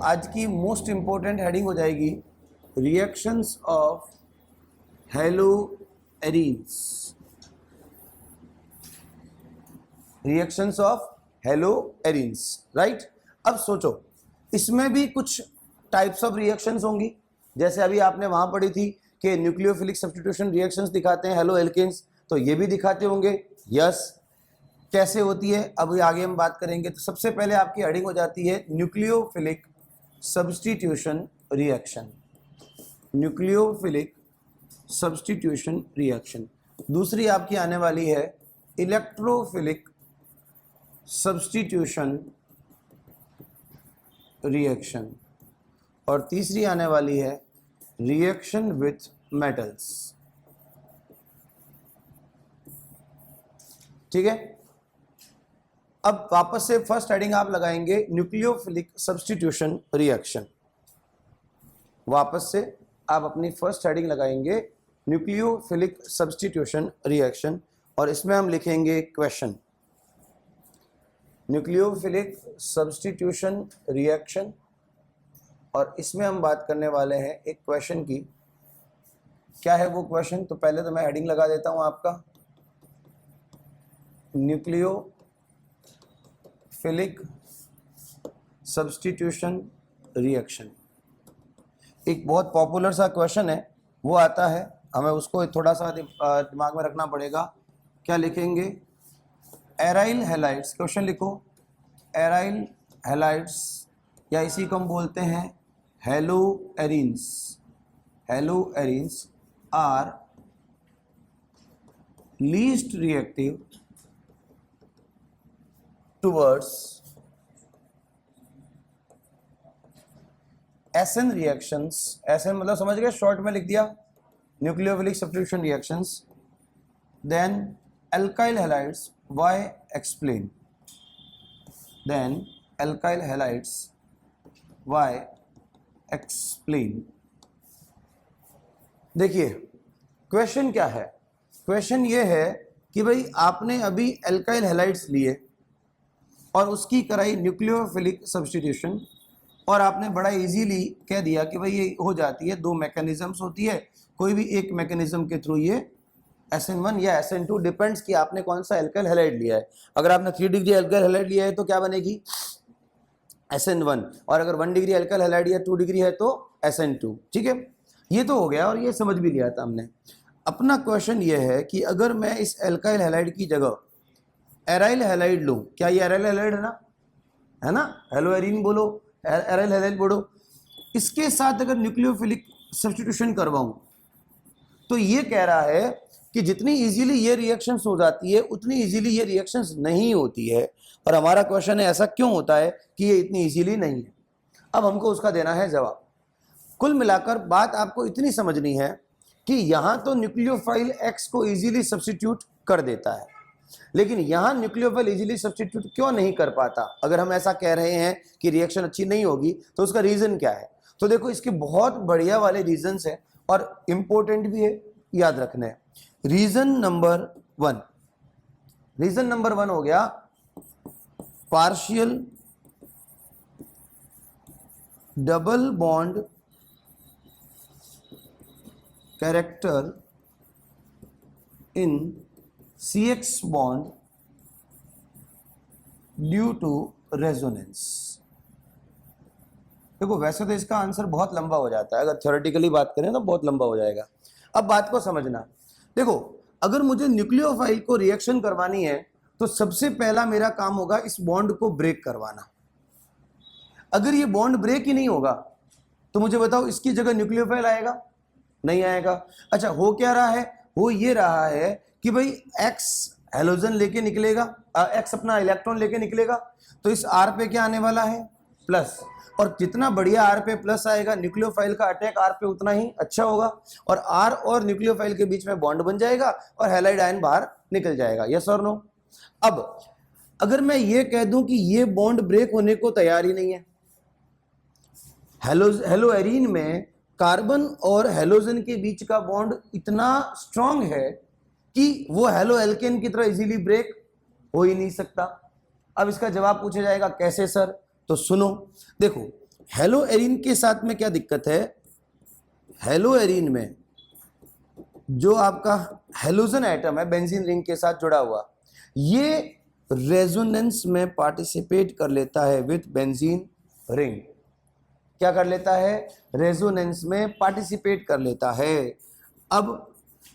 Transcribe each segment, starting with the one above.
आज की most important heading हो जाएगी reactions of haloarenes. Reactions of haloarenes, right. अब सोचो, इसमें भी कुछ टाइप्स ऑफ रिएक्शंस होंगी, जैसे अभी आपने वहां पढ़ी थी कि न्यूक्लियोफिलिक सब्स्टिट्यूशन रिएक्शंस दिखाते हैं हेलो एल्केन्स, तो ये भी दिखाते होंगे। यस, कैसे होती है अभी आगे हम बात करेंगे। तो सबसे पहले आपकी हेडिंग हो जाती है nucleophilic substitution reaction. Nucleophilic substitution reaction. दूसरी आपकी आने वाली है इलेक्ट्रोफिलिक सब्स्टिट्यूशन रिएक्शन, और तीसरी आने वाली है रिएक्शन विथ मेटल्स। ठीक है, अब वापस से फर्स्ट हेडिंग आप लगाएंगे न्यूक्लियोफिलिक सब्स्टिट्यूशन रिएक्शन। वापस से आप अपनी फर्स्ट हेडिंग लगाएंगे न्यूक्लियोफिलिक सब्स्टिट्यूशन रिएक्शन, और इसमें हम लिखेंगे क्वेश्चन। न्यूक्लियोफिलिक सब्स्टिट्यूशन रिएक्शन, और इसमें हम बात करने वाले हैं एक क्वेश्चन की। क्या है वो क्वेश्चन? तो पहले तो मैं हेडिंग लगा देता हूं आपका न्यूक्लियोफिलिक सब्स्टिट्यूशन रिएक्शन। एक बहुत पॉपुलर सा क्वेश्चन है, वो आता है, हमें उसको थोड़ा सा दिमाग में रखना पड़ेगा। क्या लिखेंगे? Aryl halides. क्वेश्चन लिखो, एराइल हैलाइड्स, या इसी को हम बोलते हैं haloarenes. Haloarenes are least reactive towards SN reactions. SN मतलब समझ गए, शॉर्ट में लिख दिया, nucleophilic substitution reactions. Then alkyl halides, why explain. Then alkyl halides, why explain. देखिए क्वेश्चन क्या है? क्वेश्चन ये है कि भाई आपने अभी एल्काइल हैलाइड्स लिए और उसकी कराई न्यूक्लियोफिलिक सब्स्टिट्यूशन, और आपने बड़ा इजीली कह दिया कि भाई ये हो जाती है, दो मैकेनिज्म्स होती है, कोई भी एक मैकेनिज्म के थ्रू ये SN1 या SN2, डिपेंड्स कि आपने कौन सा एल्काइल हैलाइड लिया है। अगर आपने 3 डिग्री एल्काइल हैलाइड लिया है तो क्या बनेगी? SN1, और अगर 1 डिग्री एल्काइल हैलाइड या 2 डिग्री है तो SN2। ठीक है, ये तो हो गया और ये समझ भी लिया था हमने। अपना क्वेश्चन ये है कि अगर मैं इस एल्काइल हैलाइड की जगह एराइल हैलाइड लूं, क्या ये एराइल हैलाइड है ना, हेलोएरीन बोलो, एराइल हैलाइड बोलो, इसके साथ अगर न्यूक्लियोफिलिक सब्स्टिट्यूशन करवाऊं तो ये कह रहा है कि जितनी इजीली ये रिएक्शंस हो जाती है उतनी इजीली ये रिएक्शंस नहीं होती है। और हमारा क्वेश्चन है ऐसा क्यों होता है कि ये इतनी इजीली नहीं है। अब हमको उसका देना है जवाब। कुल मिलाकर बात आपको इतनी समझनी है कि यहां तो न्यूक्लियोफाइल X को इजीली सब्स्टिट्यूट कर देता है, लेकिन यहां न्यूक्लियोफाइल इजीली सब्स्टिट्यूट क्यों नहीं कर पाता? अगर हम ऐसा कह रहे हैं कि रिएक्शन अच्छी नहीं होगी तो उसका रीजन क्या है? तो देखो, इसके बहुत बढ़िया वाले रीजंस हैं और इंपॉर्टेंट भी है, याद रखना है। रीजन नंबर 1 हो गया partial double bond character in CX bond due to resonance. देखो वैसे तो इसका आंसर बहुत लंबा हो जाता है, अगर थ्योरेटिकली बात करें तो बहुत लंबा हो जाएगा। अब बात को समझना, देखो अगर मुझे न्यूक्लियोफाइल को रिएक्शन करवानी है तो सबसे पहला मेरा काम होगा इस बॉन्ड को ब्रेक करवाना। अगर ये बॉन्ड ब्रेक ही नहीं होगा तो मुझे बताओ इसकी जगह न्यूक्लियोफाइल आएगा? नहीं आएगा। अच्छा, हो क्या रहा है? हो ये रहा है कि भाई X हैलोजन लेके निकलेगा, X अपना इलेक्ट्रॉन लेके निकलेगा, तो इस R पे क्या आने वाला है? प्लस। और जितना बढ़िया R पे प्लस आएगा, न्यूक्लियोफाइल का अटैक R पे उतना ही अच्छा होगा, और R और न्यूक्लियोफाइल के बीच में बॉन्ड बन जाएगा और हैलाइड आयन बाहर निकल जाएगा। यस और नो? अब अगर मैं ये कह दूं कि ये बॉन्ड ब्रेक होने को तैयार ही नहीं है, हेलोएरीन में कार्बन और हेलोजन के बीच का बॉन्ड इतना स्ट्रांग है कि वो हेलो एल्केन की तरह इजीली ब्रेक हो ही नहीं सकता। अब इसका जवाब पूछा जाएगा कैसे सर? तो सुनो, देखो हेलो एरीन के साथ में क्या दिक्कत है, हेलो एरीन में जो आपका हेलोजन एटम है बेंजीन रिंग के साथ जुड़ा हुआ, ये रेजोनेंस में पार्टिसिपेट कर लेता है विथ बेंजीन रिंग। क्या कर लेता है, रेजोनेंस में पार्टिसिपेट कर लेता है। अब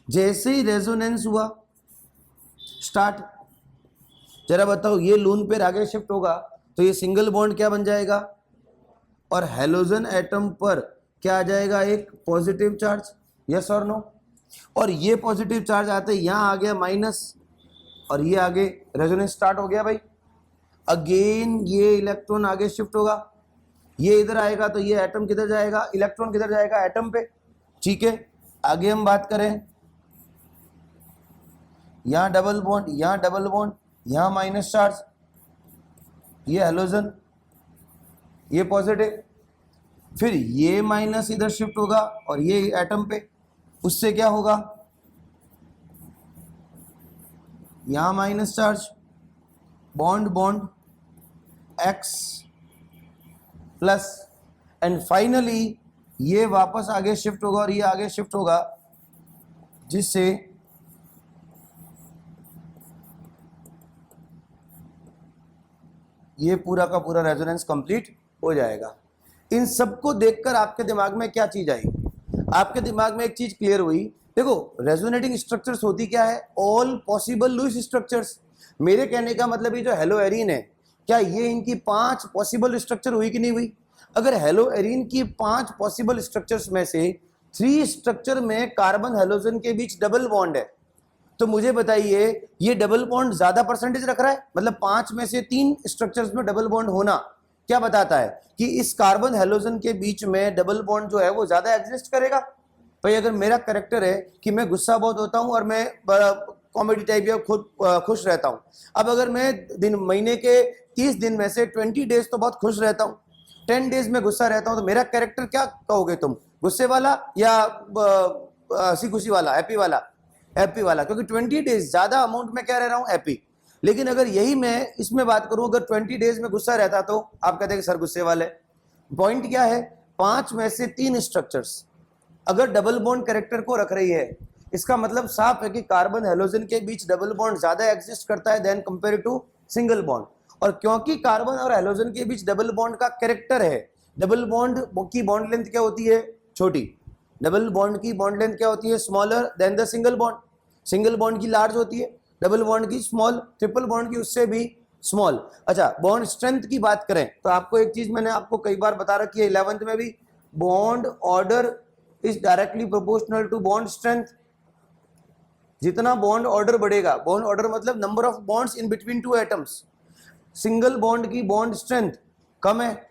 जैसे ही रेजोनेंस हुआ स्टार्ट, जरा बताओ ये लोन पेयर आगे शिफ्ट होगा तो ये सिंगल बॉन्ड क्या बन जाएगा, और हेलोजन एटम पर क्या आ जाएगा, एक पॉजिटिव चार्ज, यस और नो। और ये पॉजिटिव चार्ज आते यहां आ गया माइनस, और ये आगे रेजोनेंस स्टार्ट हो गया भाई। अगेन ये इलेक्ट्रॉन आगे शिफ्ट होगा, ये इधर आएगा तो ये एटम किधर जाएगा, इलेक्ट्रॉन किधर जाएगा, एटम पे। ठीक है, आगे हम बात करें, यहां डबल बॉन्ड, यहां डबल बॉन्ड, यहां माइनस चार्ज, ये हेलोजन, ये पॉजिटिव, फिर ये माइनस इधर शिफ्ट होगा और ये एटम पे, उससे क्या होगा, यहां minus charge, bond bond x plus, and finally ये वापस आगे शिफ्ट होगा और ये आगे शिफ्ट होगा, जिससे ये पूरा का पूरा रेजोनेंस कंप्लीट हो जाएगा। इन सबको देखकर आपके दिमाग में क्या चीज आई, आपके दिमाग में एक चीज क्लियर हुई। देखो रेजोनेटिंग स्ट्रक्चर्स होती क्या है, ऑल पॉसिबल लुईस स्ट्रक्चर्स। मेरे कहने का मतलब ये जो हेलो एरीन है, क्या ये इनकी 5 पॉसिबल स्ट्रक्चर हुई कि नहीं हुई। अगर हेलो एरीन की 5 पॉसिबल स्ट्रक्चर्स में से 3 स्ट्रक्चर में कार्बन हेलोजन के बीच डबल बॉन्ड है, तो मुझे बताइए ये डबल बॉन्ड ज्यादा परसेंटेज रख रहा है, मतलब 5 में से 3 स्ट्रक्चर्स में डबल बॉन्ड होना क्या बताता है कि इस कार्बन हेलोजन के बीच में डबल बॉन्ड जो है वो ज्यादा एग्जिस्ट करेगा। भाई अगर मेरा कैरेक्टर है कि मैं गुस्सा बहुत होता हूं और मैं कॉमेडी टाइप या खुद खुश रहता हूं, अब अगर मैं महीने के 30 दिन में से 20 डेज तो बहुत खुश रहता हूं, 10 डेज में गुस्सा रहता हूं, तो मेरा कैरेक्टर क्या कहोगे तुम, गुस्से वाला या हंसी खुशी वाला, हैप्पी वाला, हैप्पी वाला, क्योंकि 20 डेज ज्यादा अमाउंट में क्या रह रहा हूं, हैप्पी। लेकिन अगर यही मैं इसमें बात करूं, अगर 20 डेज में गुस्सा रहता तो आप कहते हैं कि सर गुस्से वाले। पॉइंट क्या है, 5 में से 3 स्ट्रक्चर्स अगर डबल बॉन्ड कैरेक्टर को रख रही है, इसका मतलब साफ है कि कार्बन हेलोजन के बीच डबल बॉन्ड ज्यादा एग्जिस्ट करता है than compare to single bond. और क्योंकि कार्बन और हेलोजन के बीच डबल बॉन्ड का कैरेक्टर है, डबल बॉन्ड की बॉन्ड लेंथ क्या होती है, छोटी, डबल बॉन्ड की बॉन्ड लेंथ क्या होती है, smaller than the single bond, single bond की लार्ज होती है, डबल बॉन्ड की स्मॉल, ट्रिपल बॉन्ड की उससे भी स्मॉल। अच्छा बॉन्ड स्ट्रेंथ की बात करें तो आपको एक चीज मैंने आपको कई बार बता रखी है 11th में भी, bond order is directly proportional to bond strength. जितना बॉन्ड ऑर्डर बढ़ेगा, बॉन्ड ऑर्डर मतलब number of bonds in between two atoms, single bond की बॉन्ड स्ट्रेंथ कम है,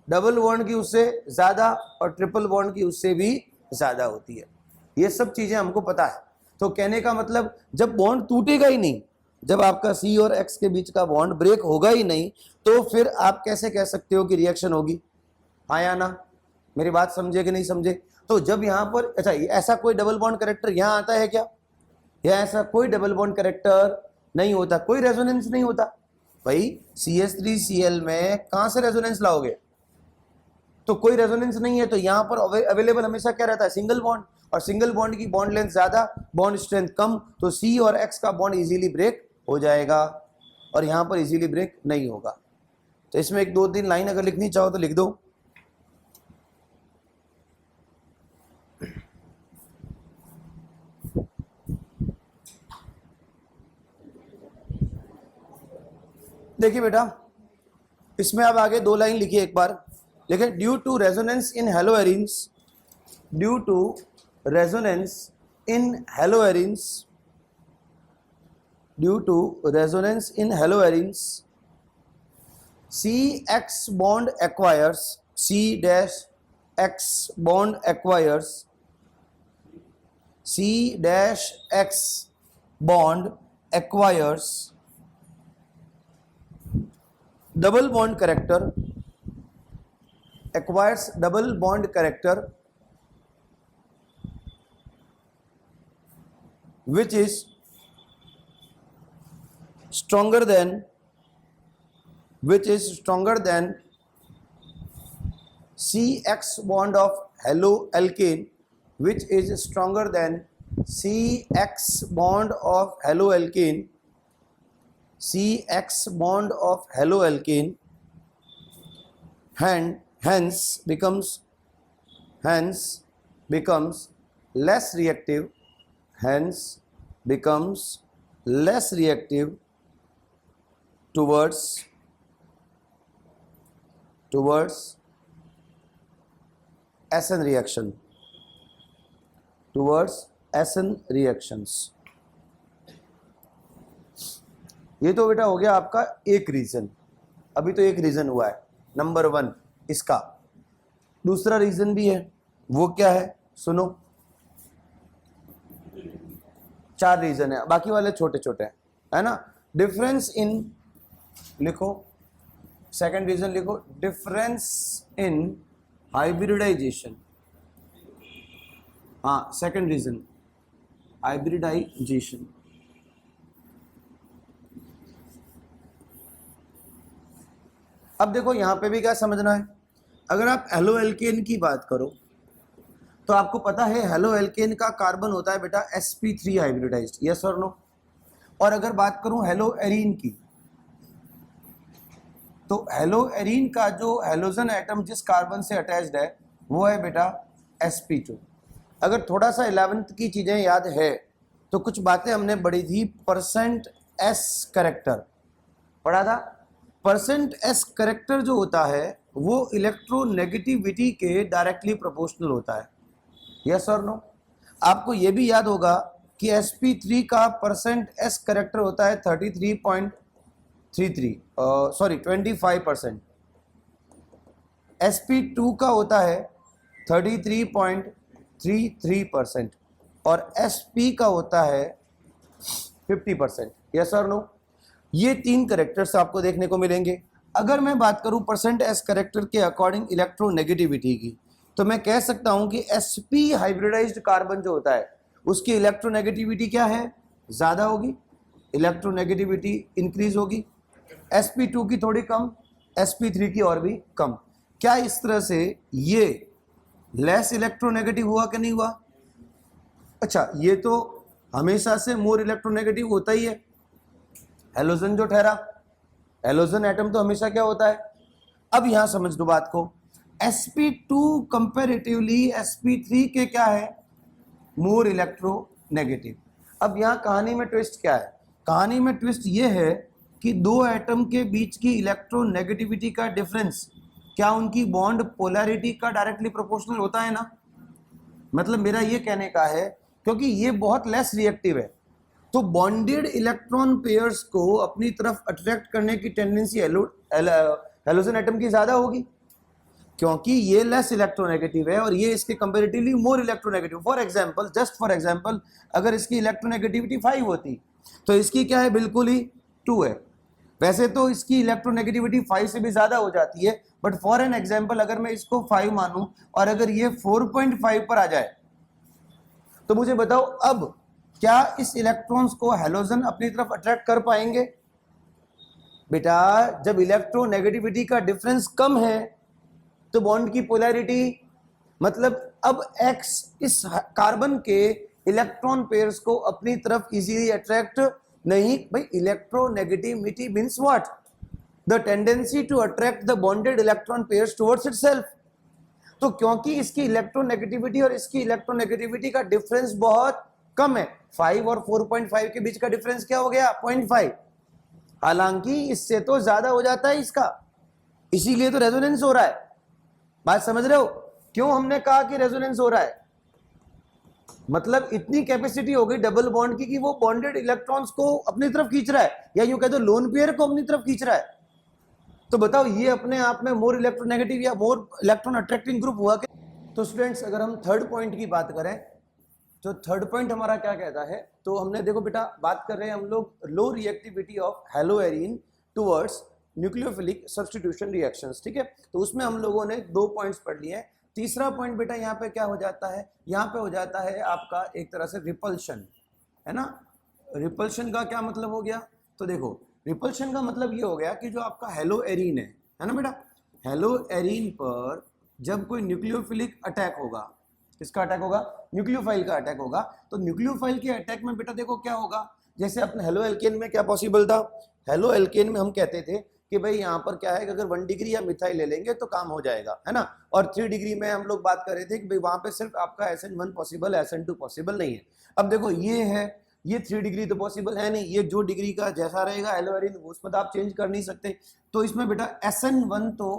डबल बॉन्ड की उससे ज्यादा, और ट्रिपल बॉन्ड की उससे भी ज्यादा होती है। ये सब चीजें हमको पता है। तो कहने का मतलब जब बॉन्ड टूटेगा ही नहीं, जब आपका C और X के बीच का बॉन्ड ब्रेक होगा ही नहीं, तो फिर आप कैसे कह सकते हो कि रिएक्शन होगी, हाँ या ना, मेरी बात समझे कि नहीं समझे। तो जब यहाँ पर अच्छा ऐसा कोई डबल बॉन्ड कैरेक्टर यहाँ आता है क्या, या ऐसा कोई डबल बॉन्ड कैरेक्टर नहीं होता, कोई रेजोनेंस नहीं होता। भाई CH3Cl में कहां से रेजोनेंस लाओगे, तो कोई रेजोनेंस नहीं है, तो यहाँ पर अवेलेबल हमेशा क्या रहता है, सिंगल बॉन्ड, और सिंगल बॉन्ड की बॉन्ड लेंथ ज्यादा, बॉन्ड स्ट्रेंथ कम, तो C और X का बॉन्ड इजीली ब्रेक हो जाएगा, और यहाँ पर इजीली ब्रेक नहीं होगा। तो इसमें एक 2-3 लाइन अगर लिखनी चाहो तो लिख दो। देखिए बेटा, इसमें अब आगे 2 लाइन लिखिए एक बार, देखिए, due to resonance in haloarenes, due to resonance in haloarenes, due to resonance in haloarenes, CX bond acquires, C-X bond acquires, C-X bond acquires double bond character, acquires double bond character which is stronger than CX bond of haloalkane which is stronger than CX bond of haloalkane, CX bond of haloalkane, and hence becomes less reactive, hence becomes less reactive towards SN reaction, towards SN reactions। ये तो बेटा हो गया आपका एक reason, अभी तो एक रीजन हुआ है नंबर 1 इसका। दूसरा रीजन भी है, वो क्या है सुनो। 4 रीजन है, बाकी वाले छोटे छोटे हैं, है ना। डिफरेंस इन लिखो, सेकंड रीजन लिखो, डिफरेंस इन हाइब्रिडाइजेशन। हाँ सेकंड रीजन हाइब्रिडाइजेशन। अब देखो यहां पे भी क्या समझना है, अगर आप हेलोएल्केन की बात करो तो आपको पता है हेलोएल्केन का कार्बन होता है बेटा sp3 हाइब्रिडाइज्ड, यस और नो। और अगर बात करूं हेलोएरीन की, तो हेलोएरीन का जो हेलोजन एटम जिस कार्बन से अटैच्ड है वो है बेटा sp2। अगर थोड़ा सा 11th की चीजें याद है तो कुछ बातें हमने पढ़ी थी, परसेंट एस करेक्टर पढ़ा था। परसेंट एस करेक्टर जो होता है वो इलेक्ट्रोनेगेटिविटी के डायरेक्टली प्रोपोर्शनल होता है, यस और नो। आपको ये भी याद होगा कि sp3 का परसेंट एस करेक्टर होता है 25%। sp2 का होता है 33.33% और sp का होता है 50%, यस और नो। ये 3 करेक्टर्स आपको देखने को मिलेंगे। अगर मैं बात करूं परसेंट एस करेक्टर के अकॉर्डिंग इलेक्ट्रोनेगेटिविटी की, तो मैं कह सकता हूं कि sp हाइब्रिडाइज्ड कार्बन जो होता है उसकी इलेक्ट्रोनेगेटिविटी क्या है, ज्यादा होगी, इलेक्ट्रोनेगेटिविटी इंक्रीज होगी। sp2 की थोड़ी कम, sp3 की और भी कम। क्या इस तरह से ये लेस इलेक्ट्रोनेगेटिव हुआ कि नहीं हुआ? अच्छा, ये तो हमेशा से मोर इलेक्ट्रोनेगेटिव होता ही है। हेलोजन जो ठहरा, हेलोजन एटम तो हमेशा क्या होता है। अब यहां समझ लो बात को, sp2 कंपैरेटिवली sp3 के क्या है, मोर इलेक्ट्रोनेगेटिव। अब यहां कहानी में ट्विस्ट क्या है, कहानी में ट्विस्ट ये है कि दो एटम के बीच की इलेक्ट्रोनेगेटिविटी का डिफरेंस क्या उनकी बॉन्ड पोलैरिटी का डायरेक्टली प्रोपोर्शनल होता है ना। मतलब मेरा ये कहने का है, क्योंकि ये बहुत लेस रिएक्टिव है तो बॉन्डेड इलेक्ट्रॉन पेयर्स को अपनी तरफ अट्रैक्ट करने की टेंडेंसी हेलोजन एटम की ज्यादा होगी, क्योंकि ये लेस इलेक्ट्रोनेगेटिव है और ये इसके comparatively more electronegative. For example, just for example, अगर इसकी इलेक्ट्रोनेगेटिविटी 5 होती तो इसकी क्या है, बिल्कुल ही 2 है। वैसे तो इसकी इलेक्ट्रोनेगेटिविटी 5 से भी ज्यादा हो जाती है, बट फॉर एन एग्जांपल अगर मैं इसको 5 मानूं और अगर ये 4.5 पर आ जाए तो मुझे बताओ अब क्या इस इलेक्ट्रॉन्स को हेलोजन अपनी तरफ अट्रैक्ट कर पाएंगे? बेटा जब इलेक्ट्रोनेगेटिविटी का डिफरेंस कम है तो बॉन्ड की पोलैरिटी, मतलब अब X इस कार्बन के इलेक्ट्रॉन पेयर्स को अपनी तरफ इजीली अट्रैक्ट नहीं। भाई electronegativity means what, the tendency to attract the bonded electron pairs towards itself. तो क्योंकि इसकी इलेक्ट्रोनेगेटिविटी और इसकी इलेक्ट्रोनेगेटिविटी का डिफरेंस बहुत कम है, 5 और 4.5 के बीच का डिफरेंस क्या हो गया, 0.5। हालांकि इससे तो ज्यादा हो जाता है इसका, इसीलिए तो रेजोनेंस हो रहा है। बात समझ रहे हो क्यों हमने कहा कि रेजोनेंस हो रहा है? मतलब इतनी कैपेसिटी हो गई डबल बॉन्ड की कि वो बॉन्डेड इलेक्ट्रॉन्स को अपनी तरफ खींच रहा है, या यूं कह दो लोन पेयर को अपनी तरफ खींच रहा है। तो बताओ ये अपने आप में मोर इलेक्ट्रोनेगेटिव या मोर इलेक्ट्रॉन अट्रैक्टिंग ग्रुप हुआ कि? तो स्टूडेंट्स अगर हम थर्ड पॉइंट की बात करें तो थर्ड पॉइंट हमारा क्या कहता है, तो हमने देखो बेटा बात कर रहे हैं हम लोग लो reactivity of haloarene towards nucleophilic substitution reactions, ठीक है। तो उसमें हम लोगों ने 2 पॉइंट्स पढ़ लिए हैं। तीसरा पॉइंट बेटा यहाँ पे क्या हो जाता है, यहाँ पे हो जाता है आपका एक तरह से रिपल्शन, है ना। रिपल्शन का क्या मतलब हो गया, तो देखो रिपल्शन का मतलब ये हो गया कि जो आपका हेलोएरीन है ना बेटा, हेलोएरीन पर जब कोई न्यूक्लियोफिलिक अटैक होगा, किसका अटैक होगा, न्यूक्लियोफाइल का अटैक होगा, तो न्यूक्लियोफाइल के अटैक में बेटा देखो क्या होगा, जैसे अपने हेलो एल्केन में क्या पॉसिबल था, हेलो एल्केन में हम कहते थे कि भाई यहाँ पर क्या है कि अगर 1 डिग्री या मिथाइल ले लेंगे तो काम हो जाएगा, है ना, और 3 डिग्री में हम लोग बात कर रहे थे कि भाई वहां पे सिर्फ आपका SN1 पॉसिबल, SN2 पॉसिबल नहीं है। अब देखो ये है, ये 3 डिग्री तो पॉसिबल है नहीं, ये जो डिग्री का जैसा रहेगा एलोवेरिन उसमें तो आप चेंज कर नहीं सकते, तो इसमें बेटा SN1 तो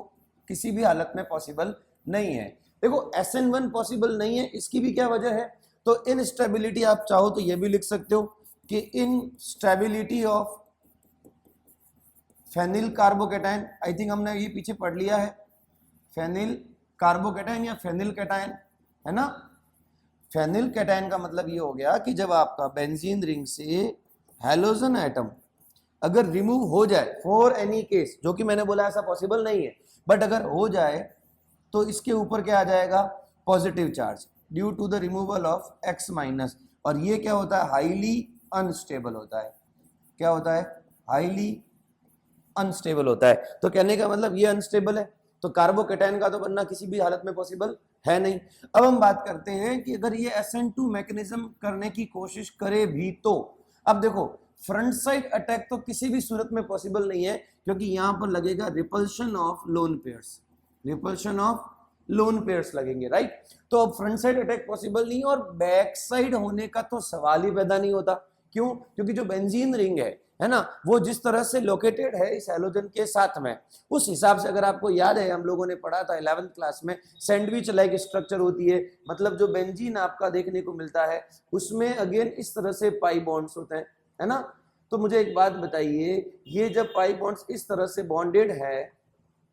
किसी भी हालत में पॉसिबल नहीं है। देखो SN1 पॉसिबल नहीं है, इसकी भी क्या वजह है, तो इनस्टेबिलिटी, आप चाहो तो ये भी लिख सकते हो कि instability of phenyl carbocation, I think हमने ये पीछे पढ़ लिया है, फेनिल कार्बोकेटाइन या फेनिल कैटाइन, है ना। फेनिल कैटाइन का मतलब ये हो गया कि जब आपका बेंजीन रिंग से हैलोजन एटम अगर रिमूव हो जाए फॉर एनी केस, जो कि मैंने बोला ऐसा पॉसिबल नहीं है, बट अगर हो जाए तो इसके ऊपर क्या आ जाएगा, positive charge due to the removal of X minus, और ये क्या होता है, हाईली अनस्टेबल होता है। क्या होता है, हाईली अनस्टेबल होता है। तो कहने का मतलब ये अनस्टेबल है, तो कार्बोकेटाइन का तो बनना किसी भी हालत में पॉसिबल है नहीं। अब हम बात करते हैं कि अगर ये SN2 मैकेनिज्म करने की कोशिश करे भी तो, अब देखो फ्रंट साइड अटैक तो किसी भी सूरत में पॉसिबल नहीं है, क्योंकि यहां पर लगेगा repulsion of lone pairs, repulsion of lone pairs लगेंगे, राइट। तो अब फ्रंट साइड अटैक पॉसिबल नहीं, और बैक साइड होने का तो सवाल ही पैदा नहीं होता। क्यों, क्योंकि जो बेंजीन रिंग है ना, वो जिस तरह से लोकेटेड है इस हैलोजन के साथ में, उस हिसाब से अगर आपको याद है हम लोगों ने पढ़ा था 11th क्लास में, सैंडविच लाइक स्ट्रक्चर होती है, मतलब जो बेंजीन आपका देखने को मिलता है उसमें अगेन इस तरह से पाई बॉन्ड्स होते हैं, है ना। तो मुझे एक बात बताइए, ये जब पाई बॉन्ड्स इस तरह से बॉन्डेड है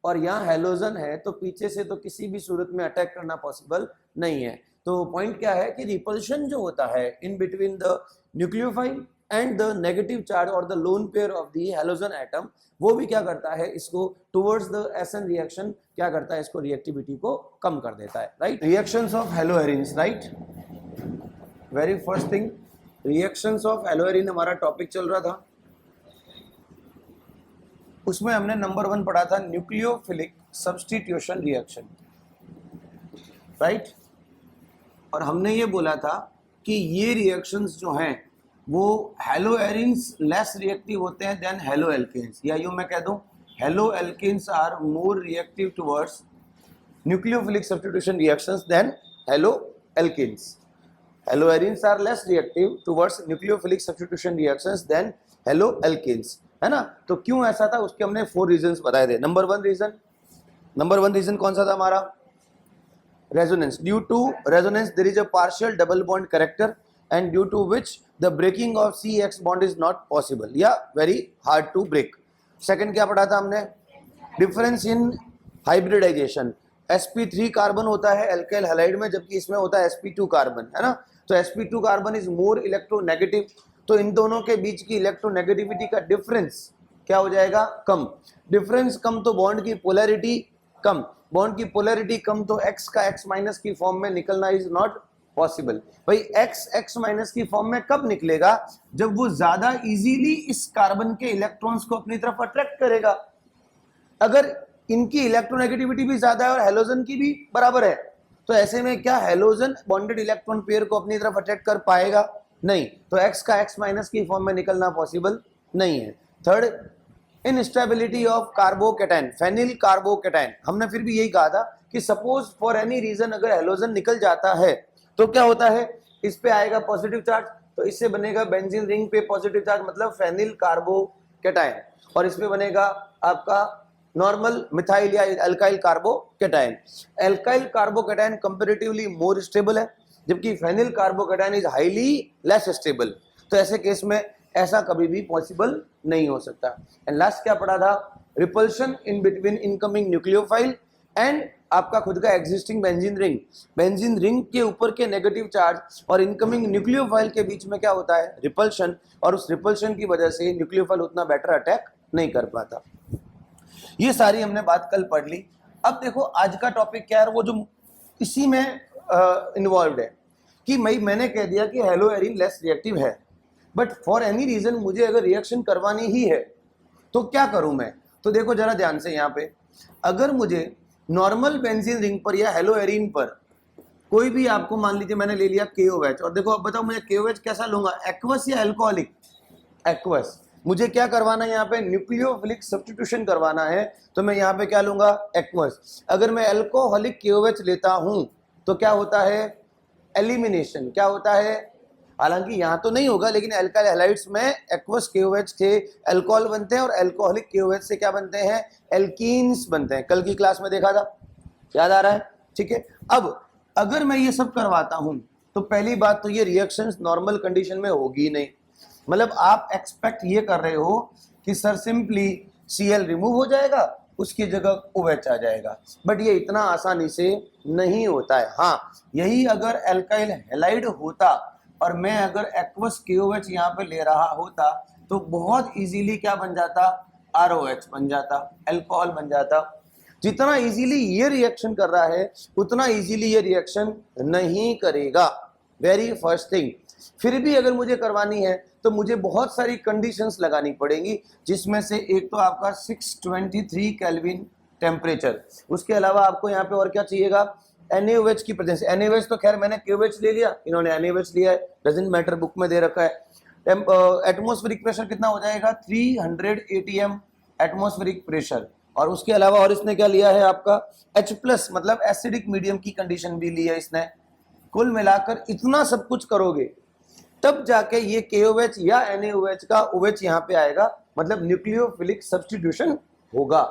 और यहाँ हैलोजन है, तो पीछे से तो किसी भी सूरत में अटैक करना पॉसिबल नहीं है। तो पॉइंट क्या है कि रिपल्शन जो होता है in between the nucleophile and the negative charge और the lone pair of the halogen atom, वो भी क्या करता है, इसको टुवर्ड्स द SN रिएक्शन क्या करता है, इसको रिएक्टिविटी को कम कर देता है, right. Reactions of haloarenes, right, very first thing reactions of haloarene हमारा टॉपिक चल रहा था, उसमें हमने नंबर 1 पढ़ा था न्यूक्लियोफिलिक सब्स्टिट्यूशन रिएक्शन, राइट। और हमने ये बोला था कि ये रिएक्शंस जो हैं वो हैलोएरिन्स लेस रिएक्टिव होते हैं देन हैलोएल्केन्स, या यूं मैं कह दूं haloalkanes are more reactive towards nucleophilic substitution reactions than haloalkanes. Haloarenes are less reactive towards nucleophilic substitution reactions than haloalkanes, है ना। तो क्यों ऐसा था, उसके हमने 4 रीजंस बताए थे। नंबर वन रीजन कौन सा था हमारा, resonance, due to resonance there is a partial double bond character and due to which the breaking of CX bond is not possible या very hard to break. Second क्या पढ़ा था हमने, difference in hybridisation, sp3 carbon होता है alkyl halide में, जबकि इसमें होता है sp2 कार्बन, है ना। तो sp2 carbon is more electronegative, तो इन दोनों के बीच की इलेक्ट्रोनेगेटिविटी का डिफरेंस क्या हो जाएगा, कम। डिफरेंस कम तो बॉन्ड की पोलैरिटी कम, बॉन्ड की पोलैरिटी कम तो X का X माइनस की फॉर्म में निकलना इज नॉट पॉसिबल। भाई X माइनस की फॉर्म में कब निकलेगा, जब वो ज्यादा इजीली इस कार्बन के इलेक्ट्रॉन्स को अपनी तरफ अट्रैक्ट करेगा। अगर इनकी इलेक्ट्रोनेगेटिविटी भी ज्यादा है और हैलोजन की भी बराबर है, तो ऐसे में क्या हैलोजन बॉन्डेड इलेक्ट्रॉन पेयर को अपनी तरफ अट्रैक्ट कर पाएगा, नहीं। तो X का X माइनस की फॉर्म में निकलना पॉसिबल नहीं है। Third, instability of carbocation, phenyl carbocation, हमने फिर भी यही कहा था कि सपोज फॉर एनी रीजन अगर हैलोजन निकल जाता है तो क्या होता है, इस पे आएगा पॉजिटिव चार्ज, तो इससे बनेगा बेंजीन रिंग पे पॉजिटिव चार्ज, मतलब फेनिल कार्बोकेटाइन, और इसमें बनेगा आपका नॉर्मल मिथाइल या alkyl carbocation. Alkyl carbocation comparatively more stable है, जबकि phenyl carbocation is highly less stable. तो ऐसे केस में ऐसा कभी भी पॉसिबल नहीं हो सकता। एंड लास्ट क्या पढ़ा था, repulsion in between incoming nucleophile and आपका खुद का existing benzene ring, benzene ring के ऊपर के नेगेटिव चार्ज और इनकमिंग न्यूक्लियोफाइल के बीच में क्या होता है, रिपल्शन, और उस रिपल्शन की वजह से न्यूक्लियोफाइल उतना बेटर अटैक नहीं कर पाता। ये सारी हमने बात कल पढ़ ली। अब देखो आज का टॉपिक क्या है, वो जो इसी में इन्वॉल्व है कि मैंने कह दिया कि हैलोएरिन लेस रिएक्टिव है, बट फॉर एनी रीजन मुझे अगर रिएक्शन करवानी ही है तो क्या करूं मैं। तो देखो जरा ध्यान से, यहाँ पे अगर मुझे नॉर्मल बेंजीन रिंग पर या हेलो एरीन पर कोई भी आपको, मान लीजिए मैंने ले लिया KOH, और देखो अब बताओ मुझे KOH कैसा लूंगा, एक्वस या अल्कोहलिक? एक्वस। मुझे क्या करवाना है यहाँ पे, न्यूक्लियोफिलिक सब्स्टिट्यूशन करवाना है, तो मैं यहाँ पे क्या लूंगा, एक्वस। अगर मैं अल्कोहलिक KOH लेता हूं तो क्या होता है, एलिमिनेशन। क्या होता है, हालांकि यहाँ तो नहीं होगा, लेकिन अल्काइल हैलाइड्स में एक्वस KOH से अल्कोहल बनते हैं और अल्कोहलिक KOH से क्या बनते हैं, एल्कीन्स बनते हैं। कल की क्लास में देखा था, याद आ रहा है? ठीक है। अब अगर मैं ये सब करवाता हूं तो पहली बात तो ये रिएक्शंस नॉर्मल कंडीशन में होगी नहीं। मतलब आप एक्सपेक्ट ये कर रहे हो कि सर सिंपली Cl रिमूव हो जाएगा, उसकी जगह OH आ जाएगा, बट ये इतना आसानी से नहीं होता है। हाँ, यही अगर अल्काइल हैलाइड होता और मैं अगर एक्वस KOH यहाँ पे ले रहा होता तो बहुत इजीली क्या बन जाता, ROH बन जाता, अल्कोहल बन जाता। जितना इजीली ये रिएक्शन कर रहा है उतना इजीली ये रिएक्शन नहीं करेगा, वेरी फर्स्ट थिंग। फिर भी अगर मुझे करवानी है तो मुझे बहुत सारी कंडीशंस लगानी पड़ेंगी, जिसमें से एक तो आपका 623 केल्विन टेम्परेचर, उसके अलावा आपको यहाँ पे और क्या चाहिएगा, NaOH की प्रेजेंस। NaOH तो खैर मैंने KOH ले लिया, इन्होंने NaOH लिया है, डजंट मैटर, बुक में दे रखा है। एटमॉस्फेरिक प्रेशर कितना हो जाएगा, 300 atm एटमॉस्फेरिक प्रेशर, और उसके अलावा और इसने क्या लिया है आपका H+, मतलब एसिडिक मीडियम की कंडीशन भी ली है इसने। कुल मिलाकर इतना सब कुछ करोगे तब जाके ये KOH या NaOH का OH यहाँ पे आएगा, मतलब न्यूक्लियोफिलिक सब्स्टिट्यूशन होगा।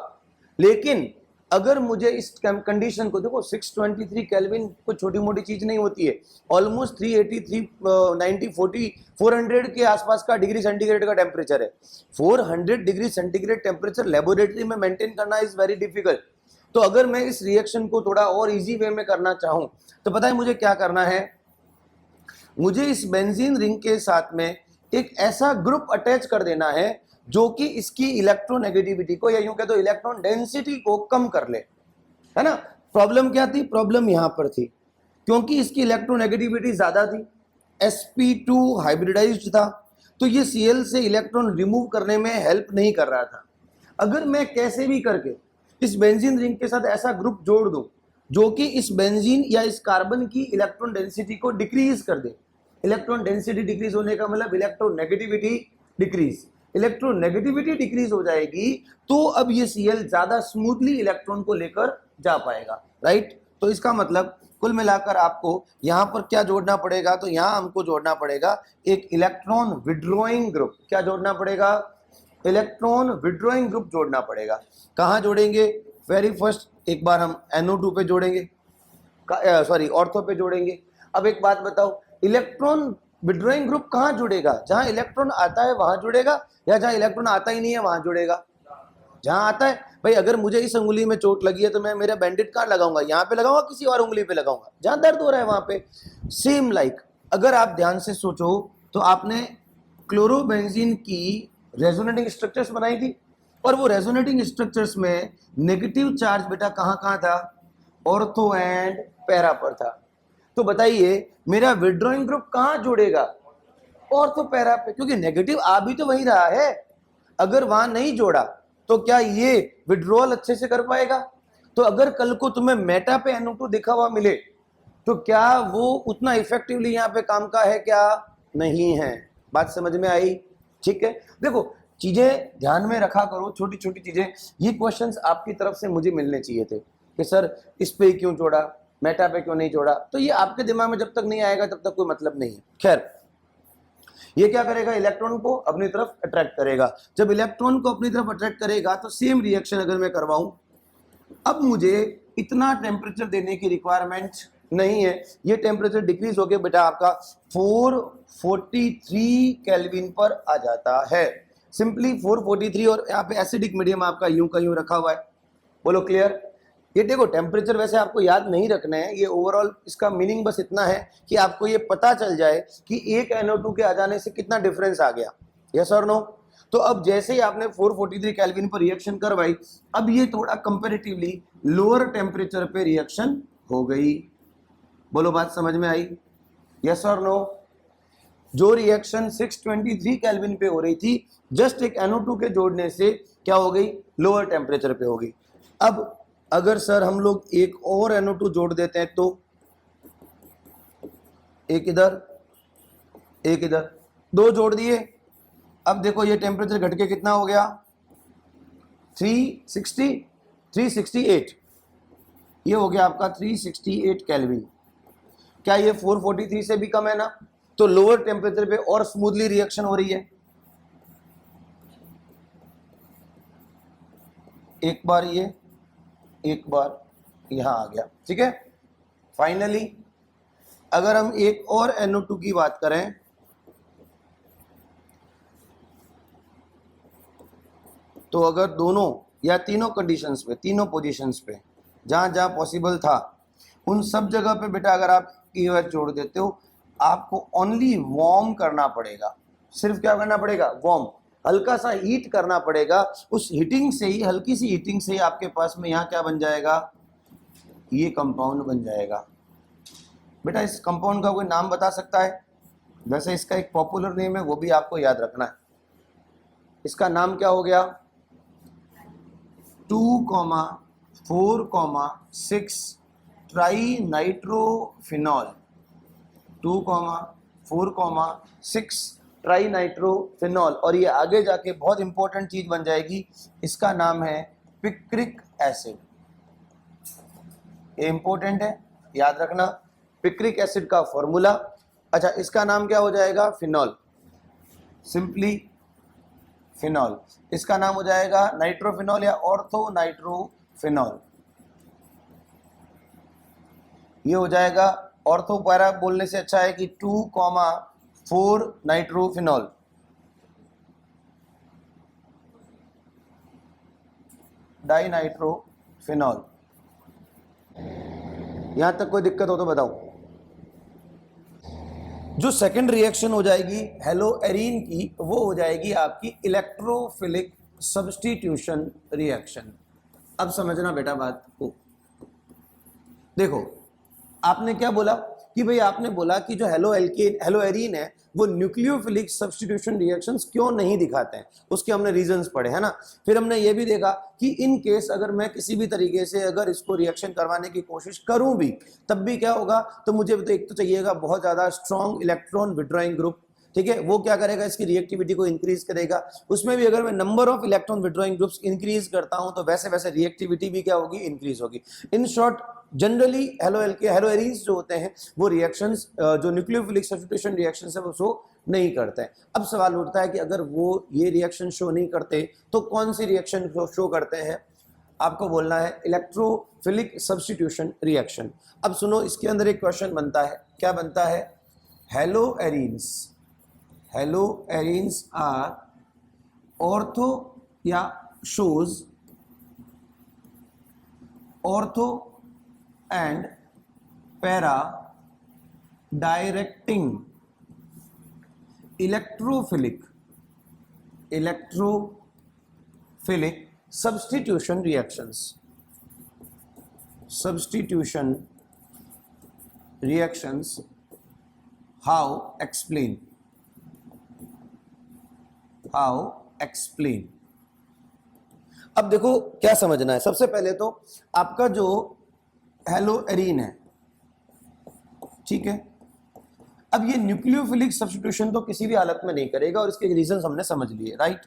लेकिन अगर मुझे इस कंडीशन को देखो, 623 केल्विन कोई छोटी मोटी चीज नहीं होती है, ऑलमोस्ट 383 90 40 400 के आसपास का डिग्री सेंटीग्रेड का टेम्परेचर है। 400 डिग्री सेंटीग्रेड टेम्परेचर लेबोरेटरी में मेंटेन करना इज वेरी डिफिकल्ट। तो अगर मैं इस रिएक्शन को थोड़ा और इजी वे में करना चाहूं तो पता है मुझे क्या करना है, मुझे इस बेंजीन रिंग के साथ में एक ऐसा ग्रुप अटैच कर देना है जो कि इसकी इलेक्ट्रोनेगेटिविटी को, या यूं कह दो इलेक्ट्रॉन डेंसिटी को कम कर ले, है ना। प्रॉब्लम क्या थी, प्रॉब्लम यहां पर थी क्योंकि इसकी इलेक्ट्रोनेगेटिविटी ज्यादा थी, sp2 हाइब्रिडाइज्ड था, तो ये Cl से इलेक्ट्रॉन रिमूव करने में हेल्प नहीं कर रहा था। अगर मैं कैसे भी करके इस बेंजीन रिंग के साथ ऐसा ग्रुप जोड़ दूं जो कि इस बेंजीन या इस कार्बन की इलेक्ट्रॉन डेंसिटी को डिक्रीज कर दे, इलेक्ट्रॉन डेंसिटी डिक्रीज होने का मतलब इलेक्ट्रोनेगेटिविटी डिक्रीज, इलेक्ट्रोनेगेटिविटी डिक्रीज हो जाएगी तो अब ये Cl ज्यादा स्मूथली इलेक्ट्रॉन को लेकर जा पाएगा, राइट। तो इसका मतलब कुल मिलाकर आपको यहां पर क्या जोड़ना पड़ेगा, तो यहां हमको जोड़ना पड़ेगा एक इलेक्ट्रॉन विड्रॉइंग ग्रुप। क्या जोड़ना पड़ेगा, इलेक्ट्रॉन विड्रॉइंग ग्रुप जोड़ना पड़ेगा। कहां जोड़ेंगे, वेरी फर्स्ट एक बार हम NO2 पे जोड़ेंगे, सॉरी ऑर्थो पे जोड़ेंगे। अब एक बात बताओ, इलेक्ट्रॉन विड्रॉइंग ग्रुप कहां जुड़ेगा, जहां इलेक्ट्रॉन आता है वहां जुड़ेगा या जहां इलेक्ट्रॉन आता ही नहीं है वहां जुड़ेगा, जहां आता है। भाई अगर मुझे इस उंगली में चोट लगी है तो मैं मेरा बैंडेड कहां लगाऊंगा, यहां पे लगाऊंगा, किसी और उंगली पे लगाऊंगा जहां दर्द हो रहा है वहां पे। सेम लाइक अगर आप ध्यान से सोचो तो आपने क्लोरोबेंजीन की रेजोनेटिंग स्ट्रक्चर्स बनाई थी, और वो रेजोनेटिंग स्ट्रक्चर्स में नेगेटिव चार्ज बेटा कहां कहां था, ऑर्थो एंड पैरा पर था। तो बताइए मेरा विड्रॉइंग ग्रुप कहां जुड़ेगा, ऑर्थो पैरा पे, क्योंकि नेगेटिव आ भी तो वही रहा है। अगर वहां नहीं जोड़ा तो क्या ये विड्रॉल अच्छे से कर पाएगा। तो अगर कल को तुम्हें मेटा पे NO2 दिखा हुआ मिले तो क्या वो उतना इफेक्टिवली यहाँ पे काम का है, क्या नहीं है। बात समझ में आई, ठीक है। देखो चीजें ध्यान में रखा करो, छोटी छोटी चीजें। ये क्वेश्चंस आपकी तरफ से मुझे मिलने चाहिए थे कि सर इस पे क्यों जोड़ा, मेटा पे क्यों नहीं जोड़ा। तो ये आपके दिमाग में जब तक नहीं आएगा तब तक कोई मतलब नहीं है। खैर ये क्या करेगा, इलेक्ट्रॉन को अपनी तरफ अट्रैक्ट करेगा। जब इलेक्ट्रॉन को अपनी तरफ अट्रैक्ट करेगा तो सेम रिएक्शन अगर मैं करवाऊं, अब मुझे इतना टेम्परेचर देने की रिक्वायरमेंट नहीं है, ये टेम्परेचर डिक्रीज हो गया बेटा आपका 443 केल्विन पर आ जाता है, सिंपली 443। और यहाँ पे एसिडिक मीडियम आपका यूं का यूं रखा हुआ है। बोलो क्लियर। ये देखो टेम्परेचर वैसे आपको याद नहीं रखना है, ये ओवरऑल इसका मीनिंग बस इतना है कि आपको ये पता चल जाए कि एक NO2 के आ जाने से कितना डिफरेंस आ गया, यस और नो। तो अब जैसे ही आपने 443 केल्विन पर रिएक्शन करवाई, अब ये थोड़ा कंपैरेटिवली लोअर टेम्परेचर पे रिएक्शन हो गई। बोलो बात समझ में आई, यस और नो। जो रिएक्शन 623 केल्विन पे हो रही थी, जस्ट एक NO2 के जोड़ने से क्या हो गई, लोअर टेम्परेचर पे हो गई। अब अगर सर हम लोग एक और NO2 जोड़ देते हैं तो एक इधर एक इधर, दो जोड़ दिए। अब देखो ये टेम्परेचर घट के कितना हो गया, 368, ये हो गया आपका 368 केल्विन। क्या ये 443 से भी कम है ना? तो लोअर टेम्परेचर पे और स्मूथली रिएक्शन हो रही है। एक बार ये, एक बार यहां आ गया, ठीक है। फाइनली अगर हम एक और NO2 की बात करें तो अगर दोनों या तीनों कंडीशंस पे, तीनों पोजीशंस पे जहां जहां पॉसिबल था उन सब जगह पे बेटा अगर आप KOH जोड़ देते हो, आपको ओनली वार्म करना पड़ेगा। सिर्फ क्या करना पड़ेगा? वार्म, हल्का सा हीट करना पड़ेगा। उस हीटिंग से ही, हल्की सी हीटिंग से ही आपके पास में यहाँ क्या बन जाएगा, ये कंपाउंड बन जाएगा। बेटा इस कंपाउंड का कोई नाम बता सकता है? वैसे इसका एक पॉपुलर नेम है, वो भी आपको याद रखना है। इसका नाम क्या हो गया? 2,4,6 ट्राइनाइट्रोफिनॉल। 2,4,6 ट्राइनाइट्रोफिनॉल। और ये आगे जाके बहुत इंपॉर्टेंट चीज बन जाएगी, इसका नाम है पिक्रिक एसिड। ये इंपॉर्टेंट है, याद रखना। पिक्रिक एसिड का फॉर्मूला, अच्छा इसका नाम क्या हो जाएगा? Phenol, simply phenol. इसका नाम हो जाएगा नाइट्रोफिनॉल या ऑर्थो नाइट्रोफिनॉल। ये हो जाएगा ऑर्थो, पैरा बोलने से अच्छा है कि 2,4 नाइट्रोफिनॉल। डाइनाइट्रोफिनॉल। यहां तक कोई दिक्कत हो तो बताओ। जो सेकंड रिएक्शन हो जाएगी हेलोएरीन की, वो हो जाएगी आपकी इलेक्ट्रोफिलिक सब्स्टिट्यूशन रिएक्शन। अब समझना बेटा बात को। देखो आपने क्या बोला कि भाई, आपने बोला कि जो हेलोएरीन है वो न्यूक्लियोफिलिक सब्स्टिट्यूशन रिएक्शंस क्यों नहीं दिखाते हैं, उसके हमने रीजंस पढ़े, है ना। फिर हमने ये भी देखा कि इन केस अगर मैं किसी भी तरीके से अगर इसको रिएक्शन करवाने की कोशिश करूं भी, तब भी क्या होगा, तो मुझे तो एक तो चाहिएगा बहुत ज्यादा स्ट्रॉन्ग इलेक्ट्रॉन विड्रॉइंग ग्रुप, ठीक है। वो क्या करेगा, इसकी रिएक्टिविटी को इंक्रीज करेगा। उसमें भी अगर मैं number of electron withdrawing groups increase करता हूं तो वैसे वैसे रिएक्टिविटी भी क्या होगी, इंक्रीज होगी। इन शॉर्ट जनरली हेलोएरीन्स जो होते हैं वो रिएक्शंस, जो न्यूक्लियोफिलिक सब्स्टिट्यूशन रिएक्शंस है वो शो नहीं करते हैं। अब सवाल उठता है कि अगर वो ये रिएक्शन शो नहीं करते तो कौन सी रिएक्शन शो करते हैं? आपको बोलना है इलेक्ट्रोफिलिक सब्स्टिट्यूशन रिएक्शन। अब सुनो, इसके अंदर एक क्वेश्चन बनता है, क्या बनता है? हेलोएरीन्स आर ऑर्थो या shows ortho and para directing electrophilic substitution reactions. How? Explain. अब देखो क्या समझना है। सबसे पहले तो आपका जो हेलोएरीन है, ठीक है, अब ये न्यूक्लियोफिलिक सब्स्टिट्यूशन तो किसी भी हालत में नहीं करेगा और इसके रीजंस हमने समझ लिए, राइट।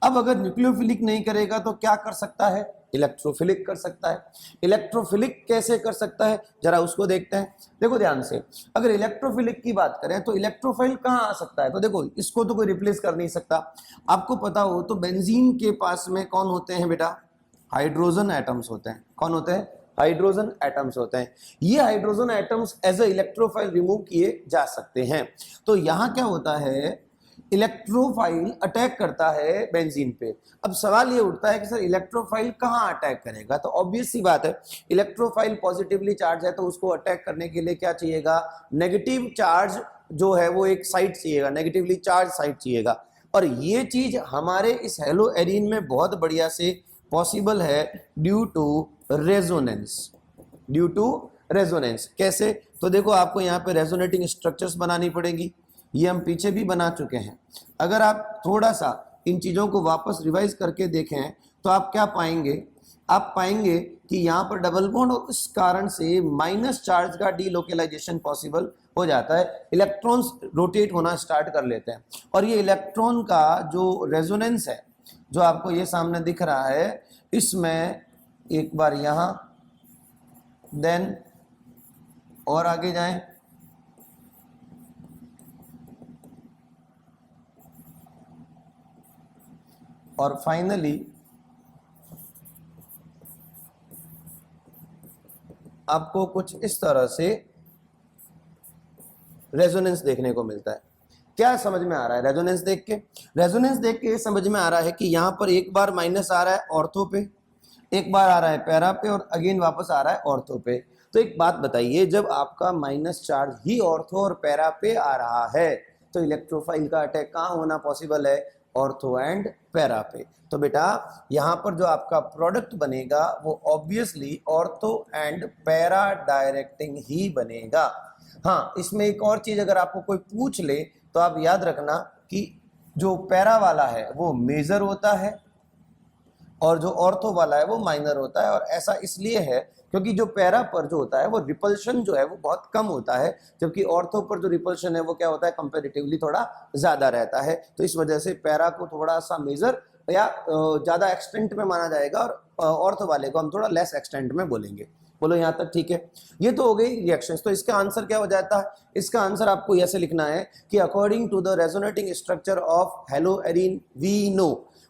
अब अगर न्यूक्लियोफिलिक नहीं करेगा तो क्या कर सकता है? इलेक्ट्रोफिलिक कर सकता है। इलेक्ट्रोफिलिक कैसे कर सकता है, जरा उसको देखते हैं। देखो ध्यान से, अगर इलेक्ट्रोफिलिक की बात करें तो इलेक्ट्रोफाइल कहां आ सकता है? तो देखो इसको तो कोई रिप्लेस कर नहीं सकता। आपको पता हो तो बेंजीन के पास में कौन होते हैं बेटा? हाइड्रोजन एटम्स होते हैं। कौन होते हैं? हाइड्रोजन एटम्स होते हैं। ये hydrogen atoms as a electrophile remove किए जा सकते हैं। तो यहां क्या होता है, इलेक्ट्रोफाइल अटैक करता है बेंजीन पे। अब सवाल ये उठता है कि सर इलेक्ट्रोफाइल कहां अटैक करेगा? तो ऑब्वियस सी बात है, इलेक्ट्रोफाइल पॉजिटिवली चार्ज है तो उसको अटैक करने के लिए क्या चाहिएगा? नेगेटिव चार्ज जो है वो एक साइट चाहिएगा, नेगेटिवली चार्ज साइट चाहिएगा। और ये चीज हमारे इस हेलोएरीन में बहुत बढ़िया से पॉसिबल है ड्यू टू रेजोनेंस। कैसे? तो देखो आपको यहाँ पे रेजोनेटिंग स्ट्रक्चर्स बनानी पड़ेगी, ये हम पीछे भी बना चुके हैं। अगर आप थोड़ा सा इन चीज़ों को वापस रिवाइज करके देखें तो आप क्या पाएंगे आप पाएंगे कि यहाँ पर डबल बॉन्ड और उस कारण से माइनस चार्ज का डीलोकेलाइजेशन पॉसिबल हो जाता है, इलेक्ट्रॉन्स रोटेट होना स्टार्ट कर लेते हैं। और ये इलेक्ट्रॉन का जो रेजोनेंस है जो आपको ये सामने दिख रहा है, इसमें एक बार यहाँ, देन और आगे जाएं, और फाइनली आपको कुछ इस तरह से रेजोनेंस देखने को मिलता है। क्या समझ में आ रहा है रेजोनेंस देख के? रेजोनेंस देख के समझ में आ रहा है कि यहाँ पर एक बार माइनस आ रहा है ऑर्थो पे, एक बार आ रहा है पैरा पे, और अगेन वापस आ रहा है ऑर्थो पे। तो एक बात बताइए, जब आपका माइनस चार्ज ही ऑर्थो और पैरा पे आ रहा है तो इलेक्ट्रोफाइल का अटैक कहाँ होना पॉसिबल है? ऑर्थो एंड पैरा पे। तो बेटा यहाँ पर जो आपका प्रोडक्ट बनेगा वो obviously ortho and para directing ही बनेगा। हाँ, इसमें एक और चीज अगर आपको कोई पूछ ले तो आप याद रखना कि जो पैरा वाला है वो मेजर होता है और जो ऑर्थो वाला है वो माइनर होता है। और ऐसा इसलिए है क्योंकि जो पैरा पर जो होता है वो रिपल्शन जो है वो बहुत कम होता है, जबकि ऑर्थो पर जो रिपल्शन है वो क्या होता है? कंपैरेटिवली थोड़ा ज्यादा रहता है। तो इस वजह से पैरा को थोड़ा सा मेजर या ज्यादा एक्सटेंट में माना जाएगा और ऑर्थो वाले को हम थोड़ा लेस एक्सटेंट में बोलेंगे। बोलो यहाँ तक ठीक है? ये तो हो गई रिएक्शंस। तो इसका आंसर क्या हो जाता है? इसका आंसर आपको ऐसे लिखना है कि according to the resonating structure of haloarene we know,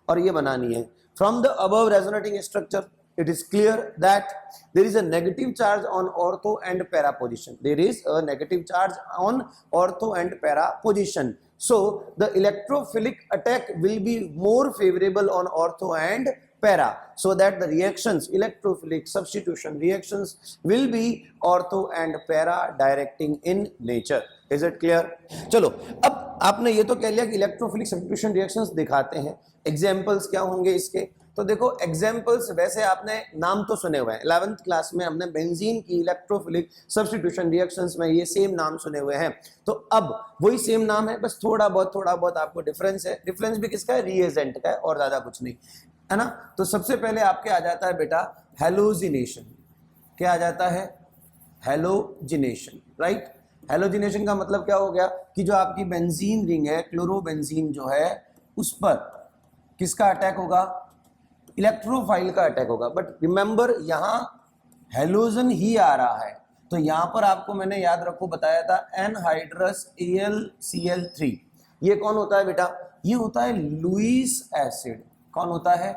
और ये बनानी है from the above resonating structure it is clear that there is a negative charge on ortho and para position. There is a negative charge on ortho and para position. So the electrophilic attack will be more favorable on ortho and para, so that the reactions, electrophilic substitution reactions, will be ortho and para directing in nature. Is it clear? चलो, अब आपने ये तो कह लिया कि electrophilic substitution reactions दिखाते हैं, एग्जांपल्स क्या होंगे इसके? तो देखो एग्जाम्पल्स वैसे आपने नाम तो सुने हुए हैं, 11th क्लास में हमने बेंजीन की इलेक्ट्रोफिलिक सब्स्टिट्यूशन रिएक्शंस में ये सेम नाम सुने हुए हैं। तो अब वही सेम नाम है, बस थोड़ा बहुत आपको डिफरेंस है। डिफरेंस भी किसका है? रिएजेंट का है, और ज्यादा कुछ नहीं है ना। तो सबसे पहले आपके आ जाता है बेटा हैलोजिनेशन। क्या आ जाता है? Halogenation, right. हैलोजिनेशन का मतलब क्या हो गया कि जो आपकी बेंजीन रिंग है, क्लोरोबेंजीन जो है, उस पर किसका अटैक होगा? इलेक्ट्रोफाइल का अटैक होगा। बट रिमेंबर यहाँ हेलोजन ही आ रहा है, तो यहाँ पर आपको मैंने याद रखो बताया था एनहाइड्रस AlCl3। ये कौन होता है बेटा? ये होता है लुईस एसिड। कौन होता है?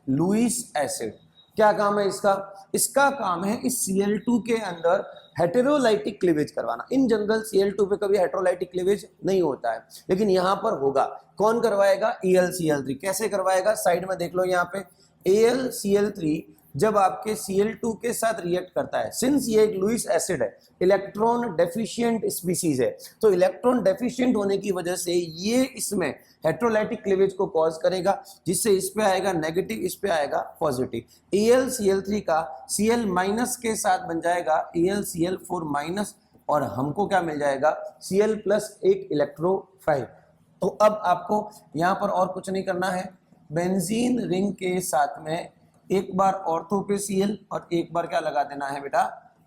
Lewis acid. क्या काम है इसका? इसका काम है इस Cl2 के अंदर हेटेरोलाइटिक क्लीवेज करवाना। इन जनरल Cl2 पे कभी हेटेरोलाइटिक क्लीवेज नहीं होता है, लेकिन यहाँ पर होगा। कौन करवाएगा? AlCl3। कैसे करवाएगा? साइड में देख लो यहाँ पे, AlCl3 जब आपके Cl2 के साथ रिएक्ट करता है, सिंस ये एक लुईस एसिड है, इलेक्ट्रॉन डेफिशिएंट स्पीसीज है, तो इलेक्ट्रॉन डेफिशिएंट होने की वजह से ये इसमें हेटेरोलाइटिक क्लीवेज को कॉज करेगा, जिससे इस पे आएगा नेगेटिव, इस पे आएगा पॉजिटिव। AlCl3 का Cl माइनस के साथ बन जाएगा AlCl4 माइनस, और हमको क्या मिल जाएगा? Cl प्लस एक इलेक्ट्रोफाइल। तो अब आपको यहाँ पर और कुछ नहीं करना है, बेंजीन रिंग के साथ में एक बार ऑर्थो पे Cl और एक बार क्या लगा देना है बेटा?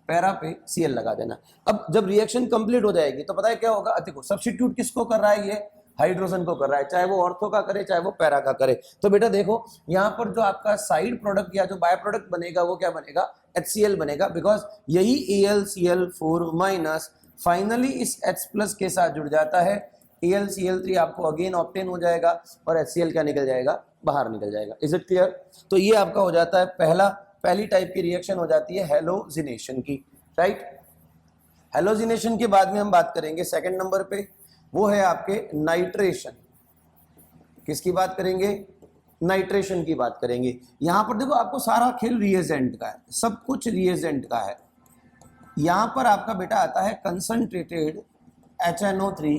पैरा पे Cl लगा देना। अब जब रिएक्शन कंप्लीट हो जाएगी तो पता है क्या होगा? देखो सब्स्टिट्यूट किसको कर रहा है? ये हाइड्रोजन को कर रहा है, चाहे वो ऑर्थो का करे चाहे वो पैरा का करे। तो बेटा देखो यहाँ पर जो आपका साइड प्रोडक्ट या जो बाय प्रोडक्ट बनेगा वो क्या बनेगा? HCl बनेगा, बिकॉज यही AlCl4 माइनस फाइनली इस H प्लस के साथ जुड़ जाता है। AlCl3 आपको अगेन ऑब्टेन हो जाएगा और HCl क्या निकल जाएगा? बाहर निकल जाएगा। Is it clear? तो ये आपका हो जाता है पहली टाइप की रिएक्शन हो जाती है हैलोजिनेशन की, राइट। हैलोजिनेशन के बाद में हम बात करेंगे सेकंड नंबर पे, वो है आपके नाइट्रेशन। किसकी बात करेंगे? नाइट्रेशन की बात करेंगे। यहां पर देखो आपको सारा खेल रिएजेंट का है, सब कुछ रिएजेंट का है। यहां पर आपका बेटा आता है concentrated HNO3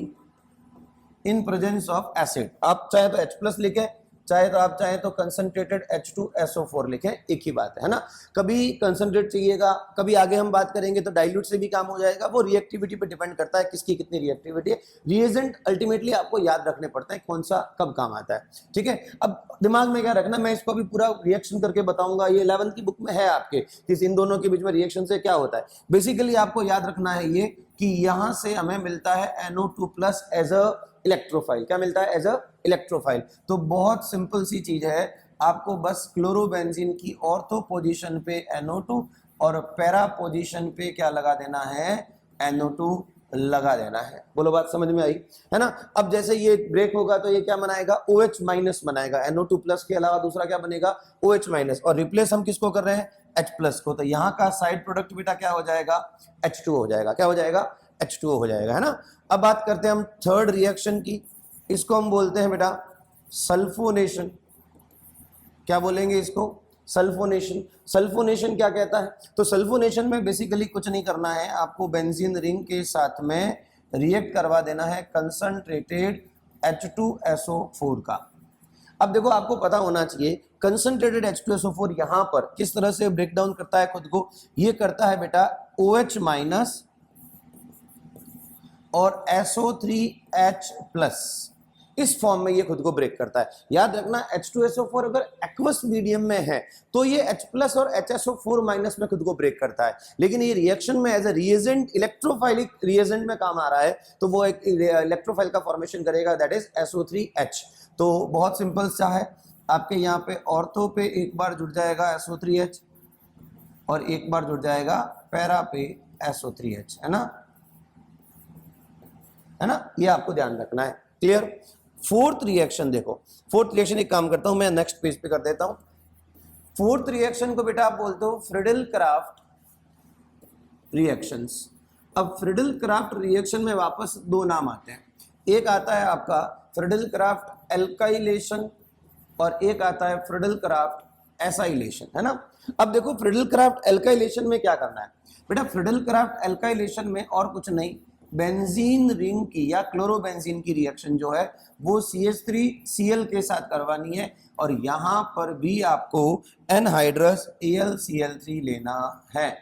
in presence of acid. आप चाहे तो H प्लस लिखे चाहे तो आप चाहें तो कंसंट्रेटेड H2SO4 लिखें, एक ही बात है ना। कभी कंसंट्रेट चाहिएगा, कभी आगे हम बात करेंगे तो डाइल्यूट से भी काम हो जाएगा। वो रिएक्टिविटी पे डिपेंड करता है किसकी कितनी रिएक्टिविटी है। रिएजेंट अल्टीमेटली आपको याद रखने पड़ता है कौन सा कब काम आता है, ठीक है। अब दिमाग में क्या रखना, मैं इसको अभी पूरा रिएक्शन करके बताऊंगा, ये 11th की बुक में है आपके, कि इन दोनों के बीच में रिएक्शन से क्या होता है। बेसिकली आपको याद रखना है ये कि यहां से हमें मिलता है NO2+ एज अ इलेक्ट्रोफाइल। क्या मिलता है? As a electrophile. तो बहुत सिंपल सी चीज है, आपको बस क्लोरोबेंजीन की ऑर्थो पोजीशन पे NO2 और पैरा पोजीशन पे क्या लगा देना है? NO2 लगा देना है। बोलो बात समझ में आई है ना। अब जैसे ये ब्रेक होगा तो ये क्या बनाएगा? OH- बनाएगा। NO2+ के अलावा दूसरा क्या बनेगा? OH-, और रिप्लेस हम किसको कर रहे हैं? H+ को। तो यहाँ का साइड प्रोडक्ट बेटा क्या हो जाएगा? H2O हो जाएगा। क्या हो जाएगा? H2O हो जाएगा, है ना। अब बात करते हैं हम थर्ड रिएक्शन की, इसको हम बोलते हैं बेटा सल्फोनेशन। क्या बोलेंगे इसको? सल्फोनेशन। सल्फोनेशन क्या कहता है? तो सल्फोनेशन में बेसिकली कुछ नहीं करना है, आपको बेंजीन रिंग के साथ में रिएक्ट करवा देना है कंसंट्रेटेड H2SO4 का। अब देखो आपको पता होना चाहिए कंसंट्रेटेड H2SO4 यहां पर किस तरह से ब्रेक डाउन करता है खुद को। ये करता है बेटा OH- और SO3H+, इस फॉर्म में ये खुद को ब्रेक करता है। याद रखना H2SO4 अगर एक्वस मीडियम में है तो ये H+ और HSO4- में खुद को ब्रेक करता है, लेकिन ये रिएक्शन में एज ए रिएजेंट, इलेक्ट्रोफाइलिक रिएजेंट में काम आ रहा है, तो वो एक इलेक्ट्रोफाइल का फॉर्मेशन करेगा, दैट इज SO3H। तो बहुत सिंपल सा है, आपके यहाँ पे ऑर्थो पे एक बार जुड़ जाएगा SO3H और एक बार जुड़ जाएगा पैरा पे SO3H, है ना, है ना। ये आपको ध्यान रखना है। क्लियर? फोर्थ रिएक्शन देखो, फोर्थ रिएक्शन एक काम करता हूं मैं, नेक्स्ट पेज पे कर देता हूं। फोर्थ रिएक्शन को बेटा आप बोलते हो फ्रिडल क्राफ्ट रिएक्शंस। अब फ्रिडल क्राफ्ट रिएक्शन में वापस दो नाम आते हैं, एक आता है आपका फ्रिडल क्राफ्ट एल्काइलेशन और एक आता है फ्रिडल क्राफ्ट एसाइलेशन, है ना। अब देखो फ्रिडल क्राफ्ट एल्काइलेशन में क्या करना है बेटा, फ्रिडल क्राफ्ट एल्काइलेशन में और कुछ नहीं, बेंजीन रिंग की या क्लोरोबेंजीन की रिएक्शन जो है वो CH3Cl के साथ करवानी है, और यहां पर भी आपको एनहाइड्रस AlCl3 लेना है।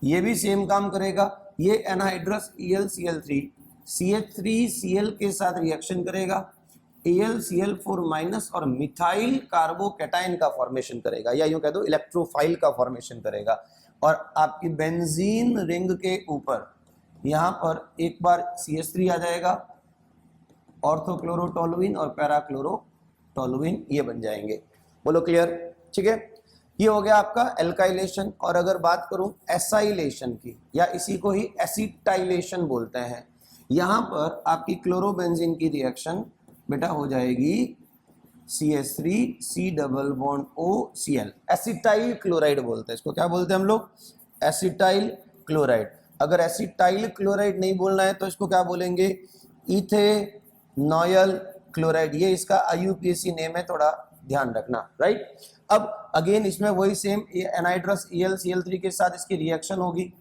ये भी सेम काम करेगा, ये एनहाइड्रस AlCl3 CH3Cl के साथ रिएक्शन करेगा, AlCl4- और मिथाइल कार्बोकैटायन का फॉर्मेशन करेगा, या यूं कह दो इलेक्ट्रोफाइल का फॉर्मेशन करेगा, और आपकी बेंजीन रिंग के ऊपर यहां पर एक बार CH3 आ जाएगा, ऑर्थोक्लोरोटोलुइन और पैराक्लोरोटोलुइन ये बन जाएंगे। बोलो क्लियर? ठीक है, ये हो गया आपका एल्काइलेशन। और अगर बात करूं एसाइलेशन की, या इसी को ही एसिटाइलेशन बोलते हैं, यहां पर आपकी क्लोरोबेंजीन की रिएक्शन बेटा हो जाएगी CH3C+OCl, एसिटाइल क्लोराइड बोलते हैं इसको। क्या बोलते हैं हम लोग? Acetyl chloride. अगर एसिटाइल क्लोराइड नहीं बोलना है तो इसको क्या बोलेंगे? इथेनॉयल क्लोराइड। ये इसका IUPAC नेम है, थोड़ा ध्यान रखना, राइट। अब अगेन इसमें वही सेम, एनहाइड्रस AlCl3 के साथ इसकी रिएक्शन होगी,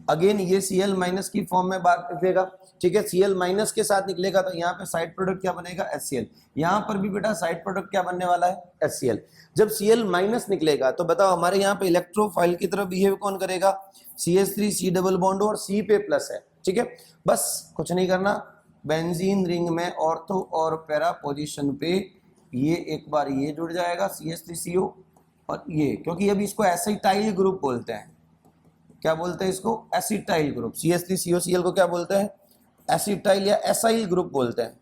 अगेन ये Cl- की फॉर्म में बात निकलेगा, ठीक है। Cl- के साथ निकलेगा तो यहाँ पे साइड प्रोडक्ट क्या बनेगा? HCl। यहाँ पर भी बेटा साइड प्रोडक्ट क्या बनने वाला है? HCl। जब Cl- निकलेगा तो बताओ हमारे यहाँ पे इलेक्ट्रोफाइल की तरफ बिहेव कौन करेगा? CH3C डबल बॉन्ड और C पे प्लस है, ठीक है। बस कुछ नहीं करना, बेंजीन रिंग में ऑर्थो और पैरा पोजीशन पे ये एक बार ये जुड़ जाएगा CH3CO, और ये क्योंकि अभी इसको एसिटाइल ग्रुप बोलते हैं। क्या बोलते हैं इसको? Acetyl group. CH3COCl को क्या बोलते हैं? एसिटाइल या एसाइल ग्रुप बोलते हैं,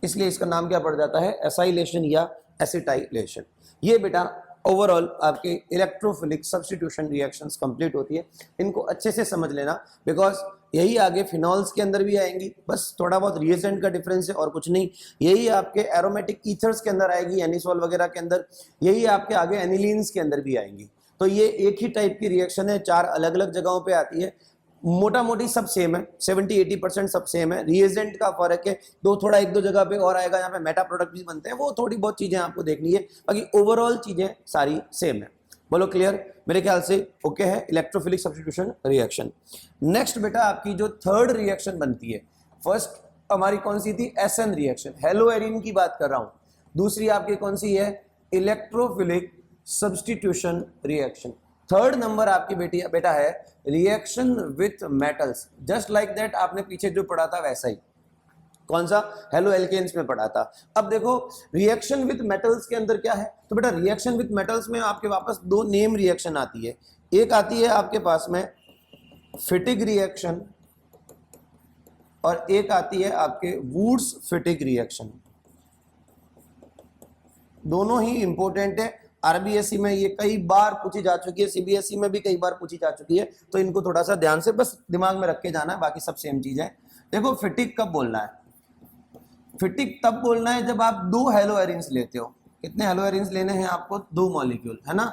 इसलिए इसका नाम क्या पड़ जाता है? एसाइलेशन या एसिटाइलेशन। ये बेटा ओवरऑल आपके इलेक्ट्रोफिलिक सब्स्टिट्यूशन रिएक्शंस कंप्लीट होती है। इनको अच्छे से समझ लेना, बिकॉज यही आगे फिनॉल्स के अंदर भी आएंगी, बस थोड़ा बहुत रिएजेंट का डिफरेंस है और कुछ नहीं। यही आपके एरोमेटिक ईथर्स के अंदर आएगी, एनिसोल वगैरह के अंदर, यही आपके आगे एनिलीन्स के अंदर भी आएंगी। तो ये एक ही टाइप की रिएक्शन है, चार अलग अलग जगहों पे आती है, मोटा मोटी सब सेम है, 70-80% सब सेम है, रिएजेंट का फर्क है, दो थोड़ा एक दो जगह पे और आएगा, यहाँ पे मेटा प्रोडक्ट भी बनते हैं, वो थोड़ी बहुत चीजें आपको देखनी है, बाकी ओवरऑल चीजें सारी सेम है। बोलो क्लियर? मेरे ख्याल से ओके है इलेक्ट्रोफिलिक सब्स्टिट्यूशन रिएक्शन। नेक्स्ट बेटा आपकी जो थर्ड रिएक्शन बनती है, फर्स्ट हमारी कौन सी थी? एसएन रिएक्शन, हेलो एरिन की बात कर रहा हूं। दूसरी आपकी कौन सी है, electrophilic substitution reaction. Third number आपकी बेटा है reaction with metals. Just like that आपने पीछे जो पढ़ा था वैसा ही, कौन सा, हेलो एल्केन्स में पढ़ा था। अब देखो रिएक्शन विथ मेटल्स के अंदर क्या है, तो बेटा रिएक्शन विथ मेटल्स में आपके वापस दो नेम रिएक्शन आती है। एक आती है आपके पास में फिटिग रिएक्शन और एक आती है आपके वुड्स फिटिग रिएक्शन। दोनों ही इंपॉर्टेंट है, आरबीएसई में ये कई बार पूछी जा चुकी है, सीबीएसई में भी कई बार पूछी जा चुकी है, तो इनको थोड़ा सा ध्यान से बस दिमाग में रख के जाना है, बाकी सब सेम चीज है। देखो फिटिग कब बोलना है, फिटिग तब बोलना है जब आप दो हेलो एरिन्स लेते हो। कितने हेलो एरिन्स लेने हैं आपको, दो मॉलिक्यूल, है ना।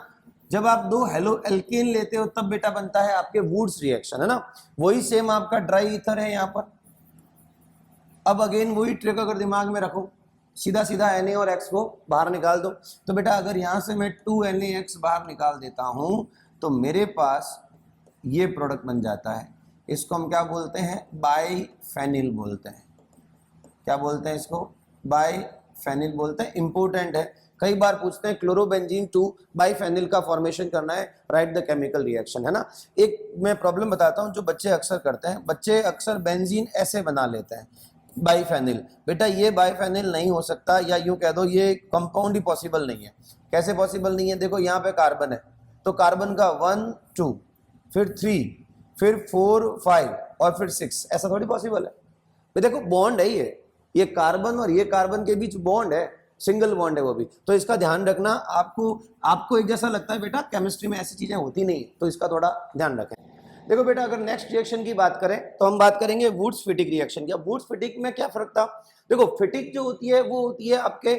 जब आप दो हेलो एल्केन लेते हो तब बेटा बनता है आपके वुड्स रिएक्शन, है ना। वही सेम आपका ड्राई ईथर है यहाँ पर। अब अगेन वही ट्रिक अगर दिमाग में रखो, सीधा सीधा Na और X को बाहर निकाल दो। तो बेटा अगर यहां से मैं 2NaX बाहर निकाल देता हूं तो मेरे पास ये प्रोडक्ट बन जाता है। इसको हम क्या बोलते हैं, बाइफेनिल बोलते हैं। क्या बोलते हैं इसको, बाइफेनिल बोलते हैं। इंपॉर्टेंट है, कई बार पूछते हैं क्लोरोबेंजीन 2 बाइफेनिल का फॉर्मेशन करना है, राइट द केमिकल रिएक्शन, है ना। एक मैं प्रॉब्लम बताता हूं जो बच्चे अक्सर करते हैं, बच्चे अक्सर बेंजीन ऐसे बना लेते हैं बाइफेनिल। बेटा ये बाइफेनिल नहीं हो सकता, या यूं कह दो ये कंपाउंड ही पॉसिबल नहीं है। कैसे पॉसिबल नहीं है, देखो यहाँ पे कार्बन है तो कार्बन का 1 2 फिर 3 फिर 4 5 और फिर 6, ऐसा थोड़ी पॉसिबल है। देखो बॉन्ड है ये कार्बन और ये कार्बन के बीच बॉन्ड है, सिंगल बॉन्ड है वो भी। तो इसका ध्यान रखना, आपको एक जैसा लगता है बेटा, केमिस्ट्री में ऐसी चीजें होती नहीं, तो इसका थोड़ा ध्यान रखें। देखो बेटा अगर नेक्स्ट रिएक्शन की बात करें तो हम बात करेंगे वुड्स फिटिग रिएक्शन की। वुड्स फिटिग में क्या फर्क था, देखो फिटिग जो होती है वो होती है आपके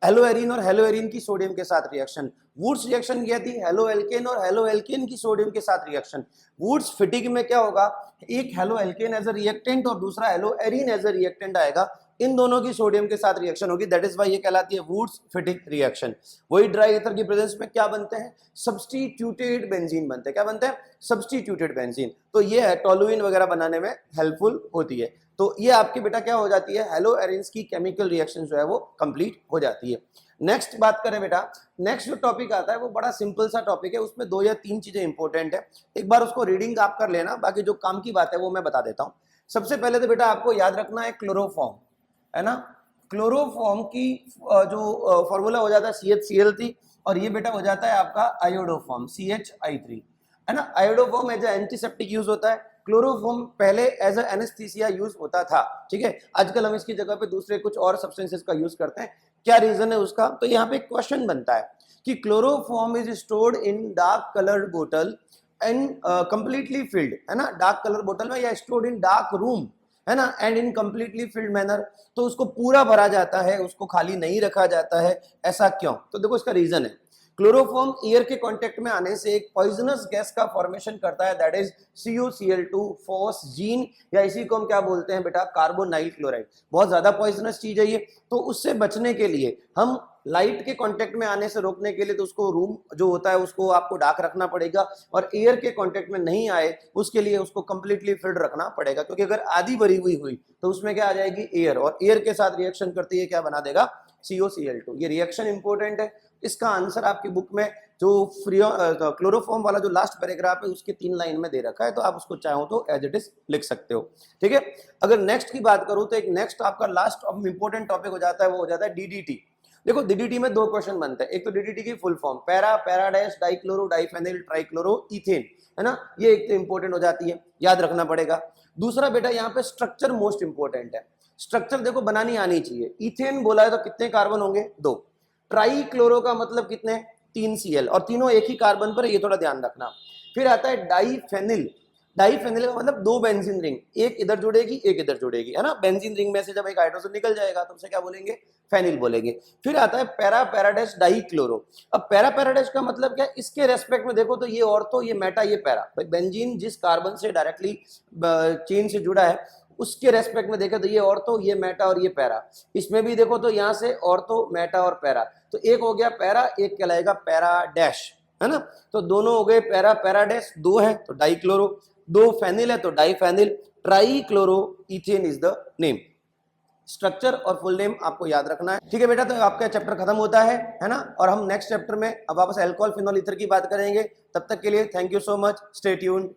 हेलो एरीन और हेलो एरीन की सोडियम के साथ रिएक्शन। वुड्स रिएक्शन क्या थी, हेलो एल्केन और हेलो एल्केन की सोडियम के साथ रिएक्शन। वुड्स फिटिग में क्या होगा, एक haloalkane as a reactant और दूसरा haloarene as a reactant आएगा, इन दोनों की सोडियम के साथ रिएक्शन होगी, दैट इज व्हाई ये कहलाती है वुड्स फिटिग रिएक्शन। वही ड्राई ईथर की प्रेजेंस में क्या बनते हैं, सब्स्टिट्यूटेड बेंजीन बनते हैं। क्या बनते हैं, सब्स्टिट्यूटेड बेंजीन। तो ये है टोलुइन वगैरह बनाने में हेल्पफुल होती है। तो ये आपकी बेटा क्या हो जाती है, हेलो एरिन्स की केमिकल रिएक्शन जो है वो कंप्लीट हो जाती है। नेक्स्ट बात करें बेटा, नेक्स्ट जो टॉपिक आता है वो बड़ा सिंपल सा टॉपिक है, उसमें 2 या 3 चीजें इंपॉर्टेंट है। एक बार उसको रीडिंग आप कर लेना, बाकी जो काम की बात है वो मैं बता देता हूं। सबसे पहले तो बेटा आपको याद रखना है क्लोरोफॉर्म, है ना। क्लोरोफॉर्म की जो फॉर्मूला हो जाता है CHCl3, और ये बेटा हो जाता है आपका आयोडोफॉर्म CHI3, है ना। Iodoform as a antiseptic use होता है, क्लोरोफॉर्म पहले एज अ एनेस्थीसिया यूज होता था, ठीक है। आजकल हम इसकी जगह पे दूसरे कुछ और सब्सटेंसेस का यूज करते हैं। क्या रीजन है उसका, तो यहाँ पे क्वेश्चन बनता है कि chloroform is stored in dark coloured बोतल एंड कंप्लीटली फिल्ड, है ना, डार्क कलर बोतल में, या स्टोर्ड इन डार्क रूम, है ना, and in completely filled manner. तो उसको पूरा भरा जाता है, उसको खाली नहीं रखा जाता है, ऐसा क्यों, तो देखो इसका रीजन है। क्लोरोफॉर्म एयर के कांटेक्ट में आने से एक पॉइजनस गैस का फॉर्मेशन करता है, दैट इज CuCl2 फॉस्जीन, या इसी को हम क्या बोलते हैं बेटा, कार्बोनाइल क्लोराइड। बहुत ज्यादा पॉइजनस चीज है ये। तो उससे बचने के लिए हम लाइट के कांटेक्ट में आने से रोकने के लिए तो उसको रूम जो होता है उसको आपको डार्क रखना पड़ेगा, और एयर के कांटेक्ट में नहीं आए उसके लिए उसको कंप्लीटली फिल्ड रखना पड़ेगा, क्योंकि अगर आधी भरी हुई तो उसमें क्या आ जाएगी, एयर, और एयर के साथ रिएक्शन करती है क्या बना देगा, CuCl2। ये रिएक्शन इंपॉर्टेंट है। इसका आंसर आपकी बुक में जो क्लोरोफॉर्म वाला जो लास्ट पैराग्राफ है उसके 3 लाइन में दे रखा है, तो आप उसको चाहो तो एज इट इज लिख सकते हो, ठीक है। अगर नेक्स्ट की बात करूं तो एक नेक्स्ट आपका लास्ट इंपॉर्टेंट टॉपिक हो जाता है, वो हो जाता है DDT। देखो DDT में 2 क्वेश्चन बनते हैं। एक तो DDT की full form para dash dichloro diphenyl trichloro ethane, है ना, ये एक तो इंपॉर्टेंट हो जाती है, याद रखना पड़ेगा। दूसरा बेटा यहाँ पे स्ट्रक्चर मोस्ट इंपॉर्टेंट है। स्ट्रक्चर देखो बनानी आनी चाहिए। इथेन बोला है तो कितने कार्बन होंगे, 2। ट्राइक्लोरो का मतलब कितने, 3 Cl, और तीनों एक ही कार्बन पर, ये थोड़ा ध्यान रखना। फिर आता है डाइफेनिल। डाइफेनिल का मतलब 2 बेंजीन रिंग, एक इधर जुड़ेगी एक इधर जुड़ेगी, है ना। बेंजीन रिंग में से जब एक हाइड्रोजन निकल जाएगा तो उसे क्या बोलेंगे, फेनिल बोलेंगे। फिर आता है पैराडैश डाइक्लोरो। अब पैराडैश का मतलब क्या, इसके रेस्पेक्ट में देखो तो ये ऑर्थो, ये मेटा, ये पैरा। भाई बेंजीन जिस कार्बन से डायरेक्टली चेन से जुड़ा है उसके रेस्पेक्ट में देखे तो ये ऑर्थो, ये मेटा और ये पैरा। इसमें भी देखो तो यहाँ से ऑर्थो, मेटा और पैरा, तो एक हो गया पैरा, एक कहलाएगा पैराडैश, है ना। तो दोनों हो गए पैराडैश, 2 है तो डाइक्लोरो, 2 फेनिल है तो diphenyl, trichloro ethane is the name. Structure और फुल नेम आपको याद रखना है। ठीक है बेटा, तो आपका चैप्टर खत्म होता है ना, और हम नेक्स्ट चैप्टर में अब वापस अल्कोहल फिनोल ईथर की बात करेंगे। तब तक के लिए thank you so much, stay tuned.